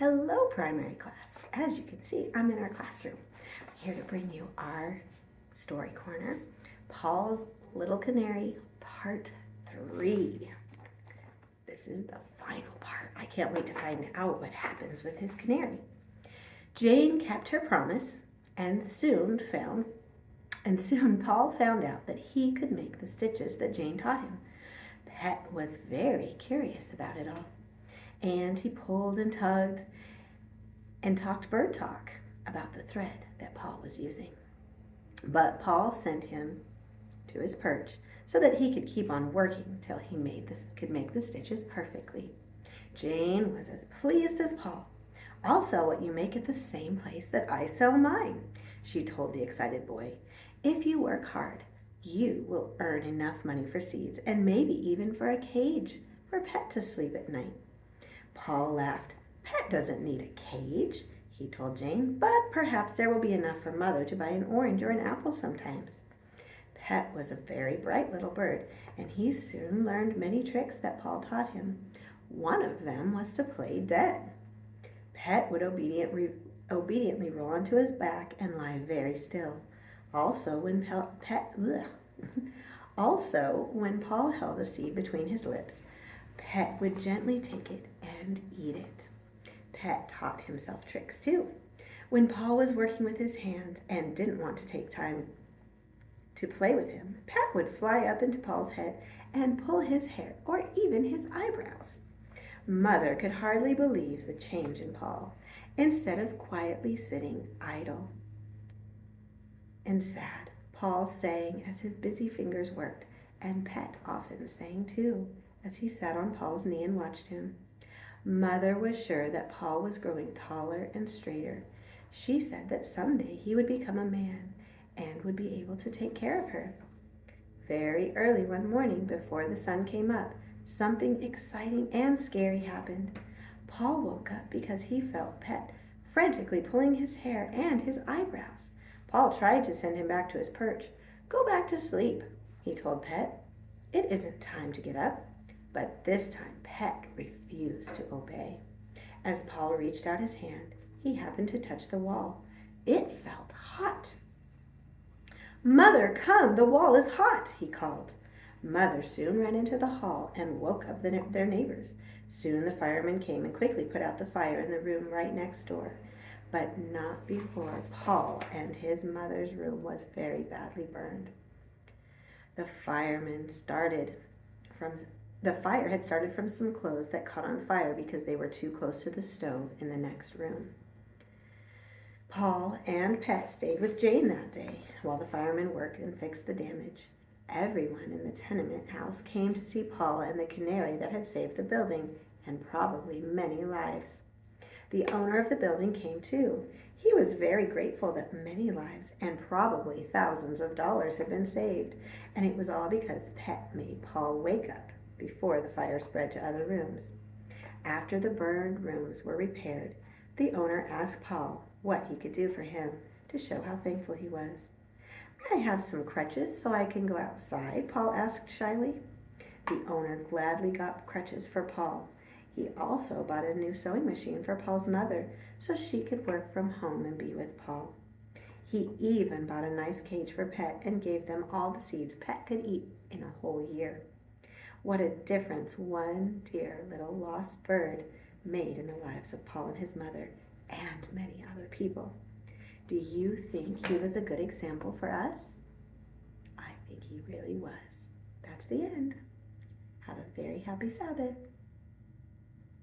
Hello, primary class. As you can see, I'm in our classroom. I'm here to bring you our story corner, Paul's Little Canary, Part 3. This is the final part. I can't wait to find out what happens with his canary. Jane kept her promise, and soon Paul found out that he could make the stitches that Jane taught him. Pet was very curious about it all, and he pulled and tugged and talked bird talk about the thread that Paul was using. But Paul sent him to his perch so that he could keep on working till he could make the stitches perfectly. Jane was as pleased as Paul. "I'll sell what you make at the same place that I sell mine," she told the excited boy. "If you work hard, you will earn enough money for seeds and maybe even for a cage for Pet to sleep at night." Paul laughed. "Pet doesn't need a cage," he told Jane, "but perhaps there will be enough for Mother to buy an orange or an apple sometimes." Pet was a very bright little bird, and he soon learned many tricks that Paul taught him. One of them was to play dead. Pet would obediently roll onto his back and lie very still. Also, when Paul held a seed between his lips, Pet would gently take it and eat it. Pet taught himself tricks too. When Paul was working with his hands and didn't want to take time to play with him, Pet would fly up into Paul's head and pull his hair or even his eyebrows. Mother could hardly believe the change in Paul. Instead of quietly sitting idle and sad, Paul sang as his busy fingers worked, and Pet often sang too, as he sat on Paul's knee and watched him. Mother was sure that Paul was growing taller and straighter. She said that someday he would become a man and would be able to take care of her. Very early one morning, before the sun came up, something exciting and scary happened. Paul woke up because he felt Pet frantically pulling his hair and his eyebrows. Paul tried to send him back to his perch. "Go back to sleep," he told Pet. "It isn't time to get up." But this time Pet refused to obey. As Paul reached out his hand, he happened to touch the wall. It felt hot. "Mother, come, the wall is hot," he called. Mother soon ran into the hall and woke up their neighbors. Soon the firemen came and quickly put out the fire in the room right next door. But not before Paul and his mother's room was very badly burned. The fire had started from some clothes that caught on fire because they were too close to the stove in the next room. Paul and Pet stayed with Jane that day while the firemen worked and fixed the damage. Everyone in the tenement house came to see Paul and the canary that had saved the building and probably many lives. The owner of the building came too. He was very grateful that many lives and probably thousands of dollars had been saved, and it was all because Pet made Paul wake up before the fire spread to other rooms. After the burned rooms were repaired, the owner asked Paul what he could do for him to show how thankful he was. "I have some crutches so I can go outside?" Paul asked shyly. The owner gladly got crutches for Paul. He also bought a new sewing machine for Paul's mother so she could work from home and be with Paul. He even bought a nice cage for Pet and gave them all the seeds Pet could eat in a whole year. What a difference one dear little lost bird made in the lives of Paul and his mother and many other people. Do you think he was a good example for us? I think he really was. That's the end. Have a very happy Sabbath.